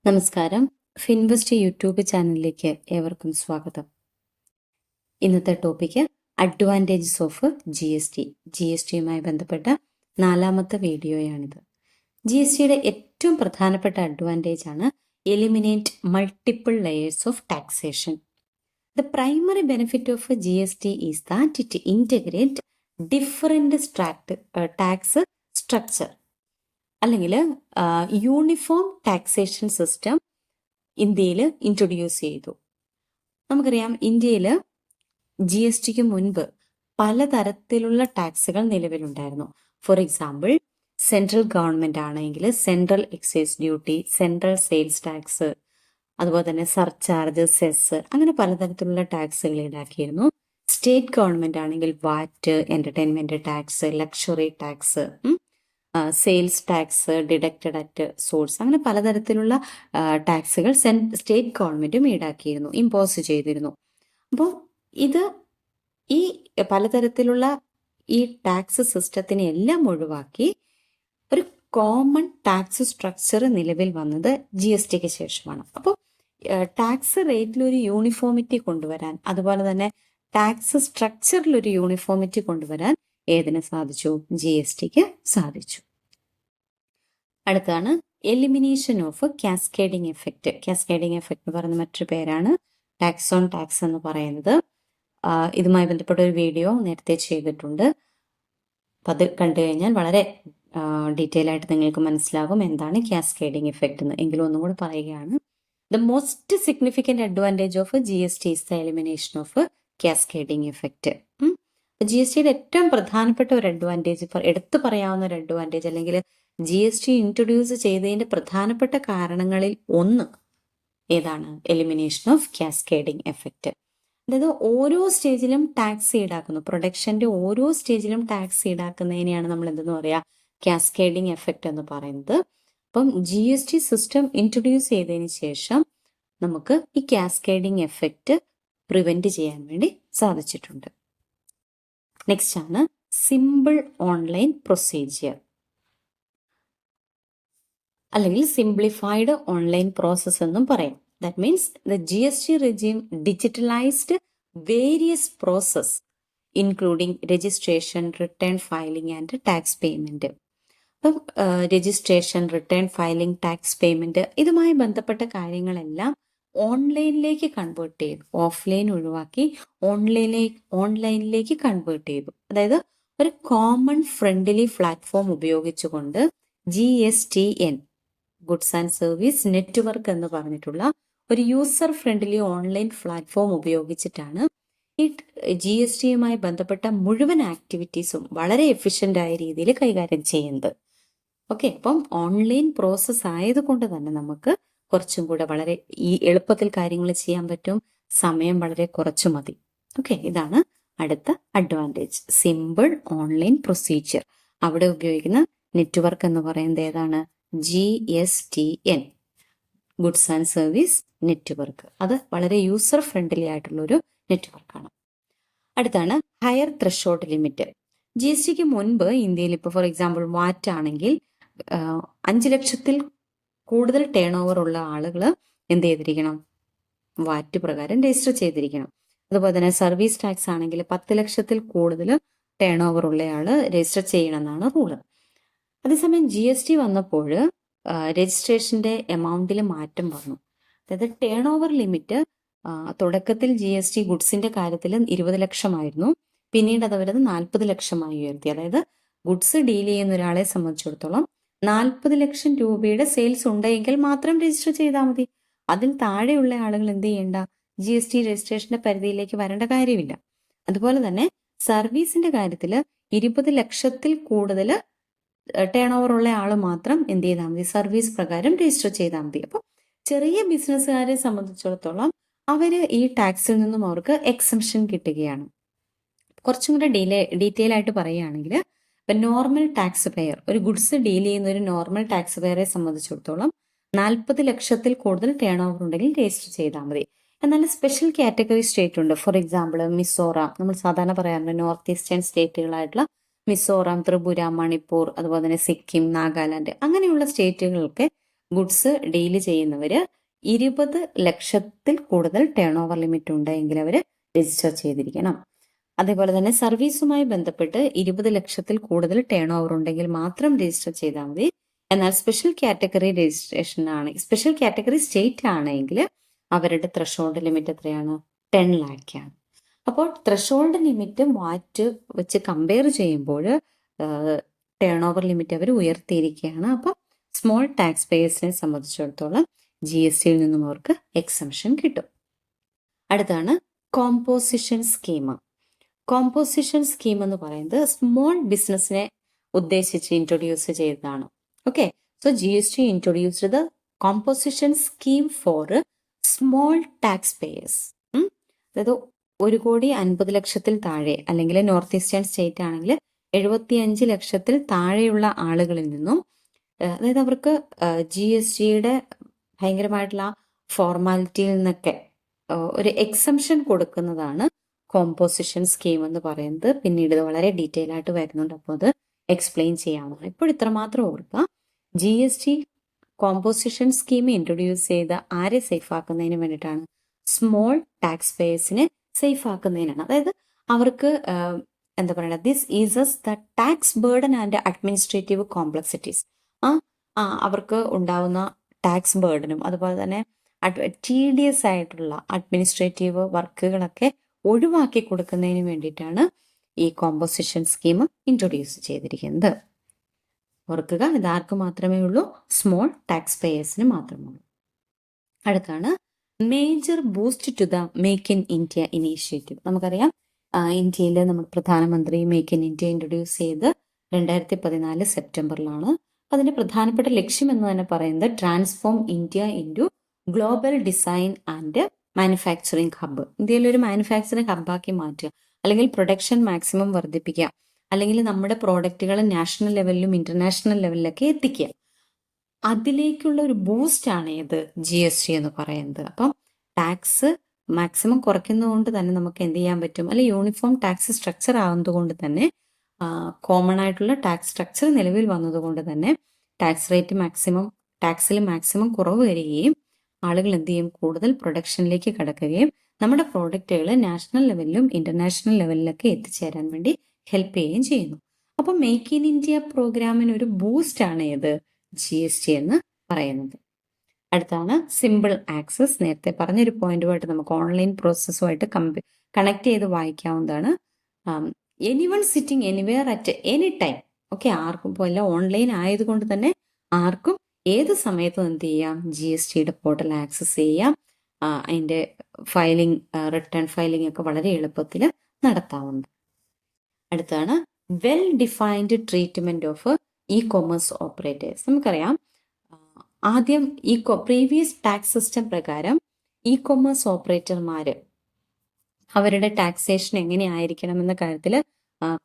നമസ്കാരം. Finvest YouTube ചാനലിലേക്ക് ഏവർക്കും സ്വാഗതം. ഇന്നത്തെ ടോപ്പിക്ക് അഡ്വാൻറ്റേജസ് ഓഫ് GST. GSTയുമായി ബന്ധപ്പെട്ട 4ാമത്തെ വീഡിയോയാണിത്. GSTയുടെ ഏറ്റവും പ്രധാനപ്പെട്ട അഡ്വാൻറ്റേജ് ആണ് eliminate multiple layers of taxation. The primary benefit of GST is that it integrate different tax structure അല്ലെങ്കിൽ യൂണിഫോം ടാക്സേഷൻ സിസ്റ്റം ഇന്ത്യയിൽ ഇൻട്രൊഡ്യൂസ് ചെയ്തു. നമുക്കറിയാം, ഇന്ത്യയിൽ GSTക്ക് മുൻപ് പലതരത്തിലുള്ള ടാക്സുകൾ നിലവിലുണ്ടായിരുന്നു. ഫോർ എക്സാമ്പിൾ, സെൻട്രൽ ഗവൺമെൻറ് ആണെങ്കിൽ central excise duty, central sales tax, അതുപോലെ തന്നെ സർചാർജ്, സെസ്, അങ്ങനെ പലതരത്തിലുള്ള ടാക്സുകൾ ഈടാക്കിയിരുന്നു. സ്റ്റേറ്റ് ഗവൺമെൻറ് ആണെങ്കിൽ VAT, entertainment tax, luxury tax, sales tax, deducted at source, അങ്ങനെ പലതരത്തിലുള്ള ടാക്സുകൾ സ്റ്റേറ്റ് ഗവൺമെൻറ്റും ഈടാക്കിയിരുന്നു, ഇമ്പോസ് ചെയ്തിരുന്നു. അപ്പോൾ ഈ പലതരത്തിലുള്ള ഈ ടാക്സ് സിസ്റ്റത്തിനെ എല്ലാം ഒഴിവാക്കി ഒരു കോമൺ ടാക്സ് സ്ട്രക്ചർ നിലവിൽ വന്നത് GSTക്ക് ശേഷമാണ്. അപ്പോൾ ടാക്സ് റേറ്റിൽ ഒരു യൂണിഫോമിറ്റി കൊണ്ടുവരാൻ, അതുപോലെ തന്നെ ടാക്സ് സ്ട്രക്ചറിൽ ഒരു യൂണിഫോമിറ്റി കൊണ്ടുവരാൻ ഏതിന് സാധിച്ചു? GSTക്ക് സാധിച്ചു. അടുത്താണ് elimination of cascading effect. Cascading effect എന്ന് പറയുന്ന മറ്റൊരു പേരാണ് ടാക്സ് ഓൺ ടാക്സ് എന്ന് പറയുന്നത്. ഇതുമായി ബന്ധപ്പെട്ട ഒരു വീഡിയോ നേരത്തെ ചെയ്തിട്ടുണ്ട്. അപ്പം അത് കണ്ടു കഴിഞ്ഞാൽ വളരെ ഡീറ്റെയിൽ ആയിട്ട് നിങ്ങൾക്ക് മനസ്സിലാകും എന്താണ് കാസ്കേഡിംഗ് എഫക്റ്റ് എന്ന്. എങ്കിലും ഒന്നും കൂടി പറയുകയാണ്. The most significant advantage of GST is the elimination of cascading effect. GSTയുടെ ഏറ്റവും പ്രധാനപ്പെട്ട ഒരു അഡ്വാൻറ്റേജ്, എടുത്തു പറയാവുന്ന ഒരു അഡ്വാൻറ്റേജ്, അല്ലെങ്കിൽ GST ഇൻട്രൊഡ്യൂസ് ചെയ്തതിൻ്റെ പ്രധാനപ്പെട്ട കാരണങ്ങളിൽ ഒന്ന് ഏതാണ്? Elimination of cascading effect. അതായത് ഓരോ സ്റ്റേജിലും ടാക്സ് ഈടാക്കുന്നു, പ്രൊഡക്ഷൻ്റെ ഓരോ സ്റ്റേജിലും ടാക്സ് ഈടാക്കുന്നതിനെയാണ് നമ്മൾ എന്തെന്ന് പറയുക? കാസ്കേഡിംഗ് എഫക്റ്റ് എന്ന് പറയുന്നത്. അപ്പം GST സിസ്റ്റം ഇൻട്രൊഡ്യൂസ് ചെയ്തതിന് ശേഷം നമുക്ക് ഈ കാസ്കേഡിംഗ് എഫക്റ്റ് പ്രിവെൻറ്റ് ചെയ്യാൻ വേണ്ടി സാധിച്ചിട്ടുണ്ട്. നെക്സ്റ്റ് ആണ് സിമ്പിൾ ഓൺലൈൻ പ്രൊസീജിയർ, അല്ലെങ്കിൽ സിംപ്ലിഫൈഡ് ഓൺലൈൻ പ്രോസസ് എന്നും പറയാം. That means the GST regime digitalized various process including registration, return filing and tax payment. അപ്പം registration, return filing, tax payment, ഇതുമായി ബന്ധപ്പെട്ട കാര്യങ്ങളെല്ലാം ഓൺലൈനിലേക്ക് കൺവേർട്ട് ചെയ്തു. ഓഫ്ലൈൻ ഒഴിവാക്കി ഓൺലൈനിലേക്ക് കൺവേർട്ട് ചെയ്തു. അതായത് ഒരു കോമൺ ഫ്രണ്ട്ലി പ്ലാറ്റ്ഫോം ഉപയോഗിച്ചുകൊണ്ട് GSTN, goods and service network എന്ന് പറഞ്ഞിട്ടുള്ള ഒരു യൂസർ ഫ്രണ്ട്ലി ഓൺലൈൻ പ്ലാറ്റ്ഫോം ഉപയോഗിച്ചിട്ടാണ് ഈ GSTയുമായി ബന്ധപ്പെട്ട മുഴുവൻ ആക്ടിവിറ്റീസും വളരെ എഫിഷ്യൻ്റായ രീതിയിൽ കൈകാര്യം ചെയ്യുന്നത്. ഓക്കെ, അപ്പം ഓൺലൈൻ പ്രോസസ്സ് ആയതുകൊണ്ട് തന്നെ നമുക്ക് കുറച്ചും കൂടെ വളരെ എളുപ്പത്തിൽ കാര്യങ്ങൾ ചെയ്യാൻ പറ്റും, സമയം വളരെ കുറച്ചു മതി. ഓക്കെ, ഇതാണ് അടുത്ത അഡ്വാൻറ്റേജ്, സിമ്പിൾ ഓൺലൈൻ പ്രൊസീജിയർ. അവിടെ ഉപയോഗിക്കുന്ന നെറ്റ്വർക്ക് എന്ന് പറയുന്നത് ഏതാണ്? GSTN, goods and service network. അത് വളരെ യൂസർ ഫ്രണ്ട്ലി ആയിട്ടുള്ളൊരു നെറ്റ്വർക്കാണ്. അടുത്താണ് ഹയർ ത്രഷോൾഡ് ലിമിറ്റ്. GSTക്ക് മുൻപ് ഇന്ത്യയിൽ ഇപ്പോൾ ഫോർ എക്സാമ്പിൾ വാറ്റ് ആണെങ്കിൽ 5 ലക്ഷത്തിൽ കൂടുതൽ ടേൺ ഓവർ ഉള്ള ആളുകൾ എന്ത് ചെയ്തിരിക്കണം? വാറ്റ് പ്രകാരം രജിസ്റ്റർ ചെയ്തിരിക്കണം. അതുപോലെ തന്നെ സർവീസ് ടാക്സ് ആണെങ്കിൽ 10 ലക്ഷത്തിൽ കൂടുതൽ ടേൺ ഓവർ ഉള്ളയാൾ രജിസ്റ്റർ ചെയ്യണമെന്നാണ് റൂള്. അതേസമയം GST വന്നപ്പോൾ രജിസ്ട്രേഷൻ്റെ എമൗണ്ടിൽ മാറ്റം വന്നു. അതായത് ടേൺ ഓവർ ലിമിറ്റ് തുടക്കത്തിൽ GST ഗുഡ്സിൻ്റെ കാര്യത്തിൽ 20 ലക്ഷമായിരുന്നു, പിന്നീട് അത് വരുന്നത് 40 ലക്ഷമായി ഉയർത്തി. അതായത് ഗുഡ്സ് ഡീൽ ചെയ്യുന്ന ഒരാളെ സംബന്ധിച്ചിടത്തോളം 40 ലക്ഷം രൂപയുടെ സെയിൽസ് ഉണ്ടെങ്കിൽ മാത്രം രജിസ്റ്റർ ചെയ്താൽ മതി. അതിൽ താഴെയുള്ള ആളുകൾ എന്ത് ചെയ്യേണ്ട? GST രജിസ്ട്രേഷൻ്റെ പരിധിയിലേക്ക് വരേണ്ട കാര്യമില്ല. അതുപോലെ തന്നെ സർവീസിൻ്റെ കാര്യത്തിൽ 20 ലക്ഷത്തിൽ കൂടുതൽ ടേൺ ഓവർ ഉള്ള ആൾ മാത്രം എന്ത് ചെയ്താൽ മതി? സർവീസ് പ്രകാരം രജിസ്റ്റർ ചെയ്താൽ മതി. അപ്പോൾ ചെറിയ ബിസിനസ്സുകാരെ സംബന്ധിച്ചിടത്തോളം അവർ ഈ ടാക്സിൽ നിന്നും അവർക്ക് എക്സംഷൻ കിട്ടുകയാണ്. കുറച്ചും കൂടെ ഡീറ്റെയിൽ ആയിട്ട് പറയുകയാണെങ്കിൽ, ഇപ്പം നോർമൽ ടാക്സ് പെയർ, ഒരു ഗുഡ്സ് ഡീൽ ചെയ്യുന്ന ഒരു നോർമൽ ടാക്സ് പെയറെ സംബന്ധിച്ചിടത്തോളം 40 ലക്ഷത്തിൽ കൂടുതൽ ടേൺ ഓവർ ഉണ്ടെങ്കിൽ രജിസ്റ്റർ ചെയ്താൽ മതി. എന്നാൽ സ്പെഷ്യൽ കാറ്റഗറി സ്റ്റേറ്റ് ഉണ്ട്. ഫോർ എക്സാമ്പിൾ മിസോറാം, നമ്മൾ സാധാരണ പറയാറുണ്ട് നോർത്ത് ഈസ്റ്റേൺ സ്റ്റേറ്റുകളായിട്ടുള്ള മിസോറാം, ത്രിപുര, മണിപ്പൂർ, അതുപോലെ തന്നെ സിക്കിം, നാഗാലാൻഡ്, അങ്ങനെയുള്ള സ്റ്റേറ്റുകൾക്ക് ഗുഡ്സ് ഡീൽ ചെയ്യുന്നവർ 20 ലക്ഷത്തിൽ കൂടുതൽ ടേൺ ഓവർ ലിമിറ്റ് ഉണ്ടെങ്കിൽ അവർ രജിസ്റ്റർ ചെയ്തിരിക്കണം. അതേപോലെ തന്നെ സർവീസുമായി ബന്ധപ്പെട്ട് 20 ലക്ഷത്തിൽ കൂടുതൽ ടേൺ ഓവർ ഉണ്ടെങ്കിൽ മാത്രം രജിസ്റ്റർ ചെയ്താൽ മതി. എന്നാൽ സ്പെഷ്യൽ കാറ്റഗറി രജിസ്ട്രേഷൻ ആണ്, സ്പെഷ്യൽ കാറ്റഗറി സ്റ്റേറ്റ് ആണെങ്കിൽ അവരുടെ ത്രഷോൾഡ് ലിമിറ്റ് എത്രയാണ്? 10 ലാഖാണ്. അപ്പോൾ ത്രഷോൾഡ് ലിമിറ്റ് വാറ്റ് വെച്ച് കമ്പയർ ചെയ്യുമ്പോൾ ടേൺ ഓവർ ലിമിറ്റ് അവർ ഉയർത്തിയിരിക്കുകയാണ്. അപ്പം സ്മോൾ ടാക്സ് പേയേഴ്സിനെ സംബന്ധിച്ചിടത്തോളം GST നിന്നും അവർക്ക് എക്സംഷൻ കിട്ടും. അടുത്താണ് കോമ്പോസിഷൻ സ്കീം. കോമ്പോസിഷൻ സ്കീം എന്ന് പറയുന്നത് സ്മോൾ ബിസിനസ്സിനെ ഉദ്ദേശിച്ച് ഇൻട്രൊഡ്യൂസ് ചെയ്തതാണ്. Okay, so GST introduced the composition scheme for small tax payers. അതായത് 1,50,00,000 താഴെ, അല്ലെങ്കിൽ നോർത്ത് ഈസ്റ്റേൺ സ്റ്റേറ്റ് ആണെങ്കിൽ 75 ലക്ഷത്തിൽ താഴെയുള്ള ആളുകളിൽ നിന്നും, അതായത് അവർക്ക് GSTയുടെ ഭയങ്കരമായിട്ടുള്ള ഫോർമാലിറ്റിയിൽ നിന്നൊക്കെ ഒരു എക്സംഷൻ കൊടുക്കുന്നതാണ് കോമ്പോസിഷൻ സ്കീം എന്ന് പറയുന്നത്. പിന്നീട് ഇത് വളരെ ഡീറ്റെയിൽ ആയിട്ട് വരുന്നുണ്ട്, അപ്പോൾ അത് എക്സ്പ്ലെയിൻ ചെയ്യാവുന്നതാണ്. ഇപ്പോൾ ഇത്രമാത്രം ഓർക്കുക, GST കോമ്പോസിഷൻ സ്കീം ഇൻട്രൊഡ്യൂസ് ചെയ്ത് ആരെ സേഫ് ആക്കുന്നതിന് വേണ്ടിയിട്ടാണ്? സ്മോൾ ടാക്സ് പേയേഴ്സിനെ സേഫ് ആക്കുന്നതിനാണ്. അതായത് അവർക്ക് എന്താ പറയുക, this eases the tax burden and administrative complexities. അവർക്ക് ഉണ്ടാവുന്ന ടാക്സ് ബേർഡനും അതുപോലെ തന്നെ tedious ആയിട്ടുള്ള അഡ്മിനിസ്ട്രേറ്റീവ് വർക്കുകളൊക്കെ ഒഴിവാക്കി കൊടുക്കുന്നതിന് വേണ്ടിയിട്ടാണ് ഈ കോമ്പോസിഷൻ സ്കീം ഇൻട്രൊഡ്യൂസ് ചെയ്തിരിക്കുന്നത്. ഓർക്കുക, ഇതാർക്ക് മാത്രമേ ഉള്ളൂ? സ്മോൾ ടാക്സ് പേയേഴ്സിന് മാത്രമേ ഉള്ളൂ. അടുത്താണ് major boost to the make in India initiative. നമുക്കറിയാം, ഇന്ത്യയിൽ നമ്മുടെ പ്രധാനമന്ത്രി മേക്ക് ഇൻ ഇന്ത്യ ഇൻട്രൊഡ്യൂസ് ചെയ്ത് 2014 സെപ്റ്റംബറിലാണ്. അതിന്റെ പ്രധാനപ്പെട്ട ലക്ഷ്യം എന്ന് തന്നെ പറയുന്നത് transform India into global design and manufacturing hub. ഇന്ത്യയിൽ ഒരു മാനുഫാക്ചറിങ് ഹബ്ബാക്കി മാറ്റുക, അല്ലെങ്കിൽ പ്രൊഡക്ഷൻ മാക്സിമം വർദ്ധിപ്പിക്കുക, അല്ലെങ്കിൽ നമ്മുടെ പ്രോഡക്റ്റുകൾ നാഷണൽ ലെവലിലും ഇന്റർനാഷണൽ ലെവലിലൊക്കെ എത്തിക്കുക. അതിലേക്കുള്ള ഒരു ബൂസ്റ്റ് ആണ് ഇത് GST എന്ന് പറയുന്നത്. അപ്പം ടാക്സ് മാക്സിമം കുറയ്ക്കുന്നതുകൊണ്ട് തന്നെ നമുക്ക് എന്ത് ചെയ്യാൻ പറ്റും? അല്ലെ, യൂണിഫോം ടാക്സ് സ്ട്രക്ചർ ആവുന്നത് കൊണ്ട് തന്നെ, കോമൺ ആയിട്ടുള്ള ടാക്സ് സ്ട്രക്ചർ നിലവിൽ വന്നതുകൊണ്ട് തന്നെ ടാക്സിൽ മാക്സിമം കുറവ് വരികയും ആളുകൾ എന്ത് ചെയ്യും? കൂടുതൽ പ്രൊഡക്ഷനിലേക്ക് കടക്കുകയും നമ്മുടെ പ്രോഡക്റ്റുകൾ നാഷണൽ ലെവലിലും ഇന്റർനാഷണൽ ലെവലിലൊക്കെ എത്തിച്ചേരാൻ വേണ്ടി ഹെൽപ്പ് ചെയ്യുകയും ചെയ്യുന്നു. അപ്പം മേക്ക് ഇൻ ഇന്ത്യ പ്രോഗ്രാമിന് ഒരു ബൂസ്റ്റ് ആണ് ഇത് GST എന്ന് പറയുന്നത്. അടുത്താണ് സിമ്പിൾ ആക്സസ്. നേരത്തെ പറഞ്ഞൊരു പോയിന്റുമായിട്ട് നമുക്ക് ഓൺലൈൻ പ്രോസസ്സുമായിട്ട് കണക്ട് ചെയ്ത് വായിക്കാവുന്നതാണ്. Anyone sitting anywhere at any time. Okay, ആർക്കും ഇപ്പോൾ എല്ലാം ഓൺലൈൻ ആയതുകൊണ്ട് തന്നെ ആർക്കും ഏത് സമയത്തും എന്ത് ചെയ്യാം? GSTയുടെ പോർട്ടൽ ആക്സസ് ചെയ്യാം. അതിൻ്റെ ഫയലിംഗ്, റിട്ടേൺ ഫയലിംഗ് ഒക്കെ വളരെ എളുപ്പത്തിൽ നടത്താവുന്നത്. അടുത്താണ് well defined treatment of e-commerce operators. നമുക്കറിയാം, ആദ്യം പ്രീവിയസ് ടാക്സ് സിസ്റ്റം പ്രകാരം ഇ-കൊമേഴ്സ് ഓപ്പറേറ്റർമാർ അവരുടെ ടാക്സേഷൻ എങ്ങനെയായിരിക്കണം എന്ന കാര്യത്തിൽ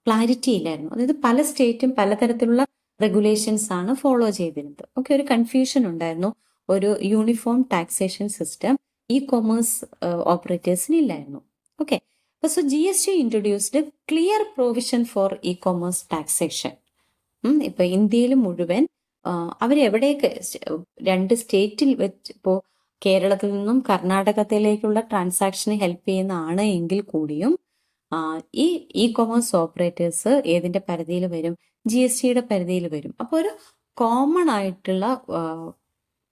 ക്ലാരിറ്റി ഇല്ലായിരുന്നു. അതായത് പല സ്റ്റേറ്റും പലതരത്തിലുള്ള റെഗുലേഷൻസ് ആണ് ഫോളോ ചെയ്തിരുന്നത്. ഓക്കെ, ഒരു കൺഫ്യൂഷൻ ഉണ്ടായിരുന്നു. ഒരു യൂണിഫോം ടാക്സേഷൻ സിസ്റ്റം ഇ-കൊമേഴ്സ് ഓപ്പറേറ്റേഴ്സിന് ഇല്ലായിരുന്നു. Okay, so GST introduced clear provision for e-commerce taxation. ഇപ്പൊ ഇന്ത്യയിൽ മുഴുവൻ അവരെവിടെയൊക്കെ 2 സ്റ്റേറ്റിൽ വെച്ച്, ഇപ്പോൾ കേരളത്തിൽ നിന്നും കർണാടകത്തിലേക്കുള്ള ട്രാൻസാക്ഷന് ഹെൽപ്പ് ചെയ്യുന്നതാണ് എങ്കിൽ കൂടിയും ഈ ഇ-കൊമേഴ്സ് ഓപ്പറേറ്റേഴ്സ് ഏതിന്റെ പരിധിയിൽ വരും? GSTയുടെ പരിധിയിൽ വരും. അപ്പോൾ ഒരു കോമൺ ആയിട്ടുള്ള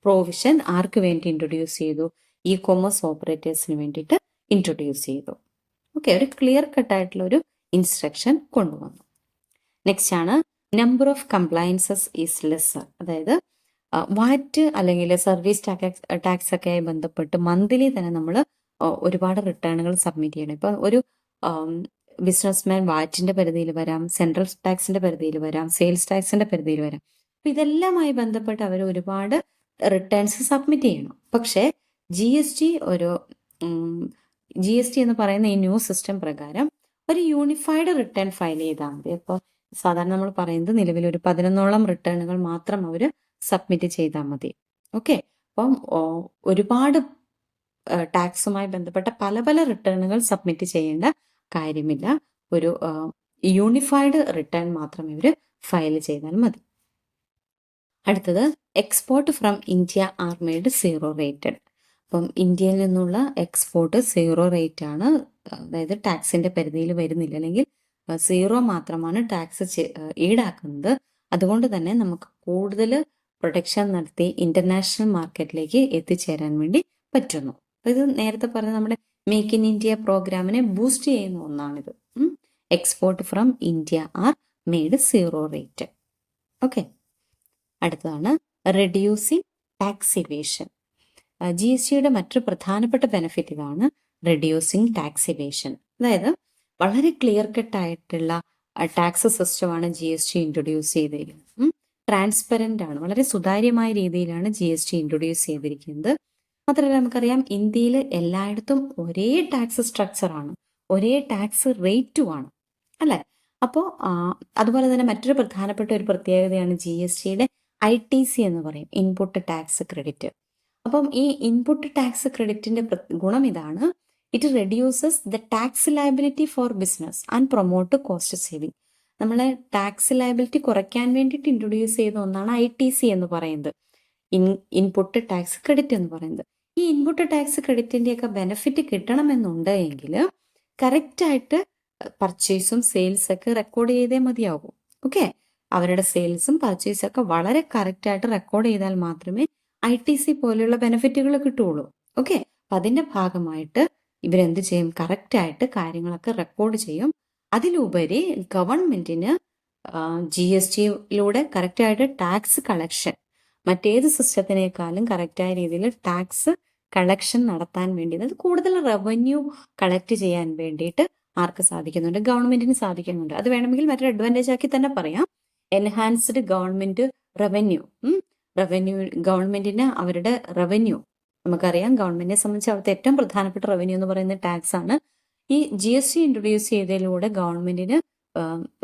പ്രൊവിഷൻ ആർക്ക് വേണ്ടി ഇൻട്രൊഡ്യൂസ് ചെയ്തു? ഇ-കൊമേഴ്സ് ഓപ്പറേറ്റേഴ്സിന് വേണ്ടിയിട്ട് ഇൻട്രൊഡ്യൂസ് ചെയ്തു. ഓക്കെ, ഒരു ക്ലിയർ കട്ട് ആയിട്ടുള്ള ഒരു ഇൻസ്ട്രക്ഷൻ കൊണ്ടുവന്നു. നെക്സ്റ്റ് ആണ് number of compliances is lesser. അതായത് വാറ്റ് അല്ലെങ്കിൽ സർവീസ് ടാക്സ് ഒക്കെ ആയി ബന്ധപ്പെട്ട് മന്ത്ലി തന്നെ നമ്മൾ ഒരുപാട് റിട്ടേണുകൾ സബ്മിറ്റ് ചെയ്യണം. ഇപ്പം ഒരു ബിസിനസ്മാൻ വാറ്റിന്റെ പരിധിയിൽ വരാം, സെൻട്രൽ ടാക്സിന്റെ പരിധിയിൽ വരാം, സെയിൽസ് ടാക്സിന്റെ പരിധിയിൽ വരാം. അപ്പൊ ഇതെല്ലാമായി ബന്ധപ്പെട്ട് അവർ ഒരുപാട് റിട്ടേൺസ് സബ്മിറ്റ് ചെയ്യണം. പക്ഷേ GST എന്ന് പറയുന്ന ഈ ന്യൂ സിസ്റ്റം പ്രകാരം ഒരു യൂണിഫൈഡ് റിട്ടേൺ ഫയൽ ചെയ്താൽ മതി. അപ്പോൾ സാധാരണ നമ്മൾ പറയുന്നത് നിലവിൽ ഒരു 11ഓളം റിട്ടേണുകൾ മാത്രം അവർ സബ്മിറ്റ് ചെയ്താൽ മതി. ഓക്കെ, അപ്പം ഒരുപാട് ടാക്സുമായി ബന്ധപ്പെട്ട പല പല റിട്ടേണുകൾ സബ്മിറ്റ് ചെയ്യേണ്ട കാര്യമില്ല. ഒരു യൂണിഫൈഡ് റിട്ടേൺ മാത്രം ഇവർ ഫയൽ ചെയ്താൽ മതി. അടുത്തത് export from India are made zero rated. അപ്പം ഇന്ത്യയിൽ നിന്നുള്ള എക്സ്പോർട്ട് സീറോ റേറ്റ് ആണ്, അതായത് ടാക്സിന്റെ പരിധിയിൽ വരുന്നില്ല, അല്ലെങ്കിൽ സീറോ മാത്രമാണ് ടാക്സ് ഈടാക്കുന്നത്. അതുകൊണ്ട് തന്നെ നമുക്ക് കൂടുതൽ പ്രൊഡക്ഷൻ നടത്തി ഇന്റർനാഷണൽ മാർക്കറ്റിലേക്ക് എത്തിച്ചേരാൻ വേണ്ടി പറ്റുന്നു. ഇത് നേരത്തെ പറഞ്ഞ നമ്മുടെ മേക്ക് ഇൻ ഇന്ത്യ പ്രോഗ്രാമിനെ ബൂസ്റ്റ് ചെയ്യുന്ന ഒന്നാണിത്. Export from India are made zero rate. Okay, അടുത്തതാണ് reducing tax evasion. G S ടിയുടെ മറ്റൊരു പ്രധാനപ്പെട്ട ബെനിഫിറ്റ് ഇതാണ്, റെഡ്യൂസിങ് ടാക്സ് ഇവേഷൻ. അതായത് വളരെ ക്ലിയർ കട്ട് ആയിട്ടുള്ള ടാക്സ് സിസ്റ്റമാണ് ജി എസ് ടി ഇൻട്രൊഡ്യൂസ് ചെയ്തിരിക്കുന്നത്. ട്രാൻസ്പെറൻ്റ് ആണ്, വളരെ സുതാര്യമായ രീതിയിലാണ് ജി എസ് ടി ഇൻട്രൊഡ്യൂസ് ചെയ്തിരിക്കുന്നത്. മാത്രമല്ല നമുക്കറിയാം ഇന്ത്യയിൽ എല്ലായിടത്തും ഒരേ ടാക്സ് സ്ട്രക്ചറാണ്, ഒരേ ടാക്സ് റേറ്റുമാണ് അല്ലേ. അപ്പോൾ അതുപോലെ തന്നെ മറ്റൊരു പ്രധാനപ്പെട്ട ഒരു പ്രത്യേകതയാണ് ജി എസ് ടിയുടെ ITC എന്ന് പറയും, ഇൻപുട്ട് ടാക്സ് ക്രെഡിറ്റ്. അപ്പം ഈ ഇൻപുട്ട് ടാക്സ് ക്രെഡിറ്റിന്റെ ഗുണം ഇതാണ്, it reduces the tax liability four business and promote cost saving. നമ്മളെ ടാക്സ് ലയബിലിറ്റി കുറയ്ക്കാൻ വേണ്ടിയിട്ട് ഇൻട്രൊഡ്യൂസ് ചെയ്ത ഒന്നാണ് ITC എന്ന് പറയുന്നത്, ഇൻപുട്ട് ടാക്സ് ക്രെഡിറ്റ് എന്ന് പറയുന്നത്. ഈ ഇൻപുട്ട് ടാക്സ് ക്രെഡിറ്റിൻ്റെയൊക്കെ ബെനിഫിറ്റ് കിട്ടണമെന്നുണ്ട് എങ്കിൽ കറക്റ്റായിട്ട് പർച്ചേസും സെയിൽസൊക്കെ റെക്കോർഡ് ചെയ്തേ മതിയാകും. ഓക്കെ, അവരുടെ സെയിൽസും പർച്ചേസൊക്കെ വളരെ കറക്റ്റായിട്ട് റെക്കോർഡ് ചെയ്താൽ മാത്രമേ ITC പോലെയുള്ള ബെനിഫിറ്റുകൾ കിട്ടുള്ളൂ. ഓക്കെ, അപ്പം അതിൻ്റെ ഭാഗമായിട്ട് ഇവരെന്ത് ചെയ്യും, കറക്റ്റായിട്ട് കാര്യങ്ങളൊക്കെ റെക്കോർഡ് ചെയ്യും. അതിലുപരി ഗവൺമെൻറ്റിന് GSTയിലൂടെ കറക്റ്റായിട്ട് ടാക്സ് കളക്ഷൻ, മറ്റേത് സിസ്റ്റത്തിനേക്കാളും കറക്റ്റായ രീതിയിൽ ടാക്സ് കളക്ഷൻ നടത്താൻ വേണ്ടി, അതായത് കൂടുതൽ റവന്യൂ കളക്ട് ചെയ്യാൻ വേണ്ടിയിട്ട് ആർക്ക് സാധിക്കുന്നുണ്ട്, ഗവൺമെന്റിന് സാധിക്കുന്നുണ്ട്. അത് വേണമെങ്കിൽ മറ്റൊരു അഡ്വാൻറ്റേജ് ആക്കി തന്നെ പറയാം, എൻഹാൻസ്ഡ് ഗവൺമെന്റ് റവന്യൂ. ഗവൺമെന്റിന് അവരുടെ റവന്യൂ, നമുക്കറിയാം ഗവൺമെന്റിനെ സംബന്ധിച്ച് അവിടുത്തെ ഏറ്റവും പ്രധാനപ്പെട്ട റവന്യൂ എന്ന് പറയുന്നത് ടാക്സ് ആണ്. ഈ GST ഇൻട്രൊഡ്യൂസ് ചെയ്തതിലൂടെ ഗവൺമെന്റിന്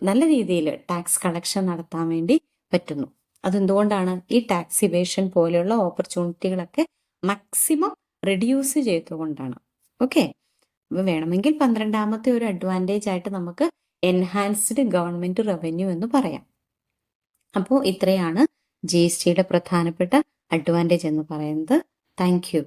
നല്ല രീതിയിൽ ടാക്സ് കളക്ഷൻ നടത്താൻ വേണ്ടി പറ്റുന്നു. അതെന്തുകൊണ്ടാണ്, ഈ ടാക്സ് ഇവേഷൻ പോലെയുള്ള ഓപ്പർച്യൂണിറ്റികളൊക്കെ മാക്സിമം റെഡ്യൂസ് ചെയ്തുകൊണ്ടാണ്. ഓക്കെ, അപ്പോൾ വേണമെങ്കിൽ 12ാമത്തെ ഒരു അഡ്വാൻറ്റേജ് ആയിട്ട് നമുക്ക് എൻഹാൻസ്ഡ് ഗവൺമെന്റ് റവന്യൂ എന്ന് പറയാം. അപ്പോൾ ഇത്രയാണ് GSTയുടെ പ്രധാനപ്പെട്ട അഡ്വാൻറ്റേജ് എന്ന് പറയുന്നത്. Thank you.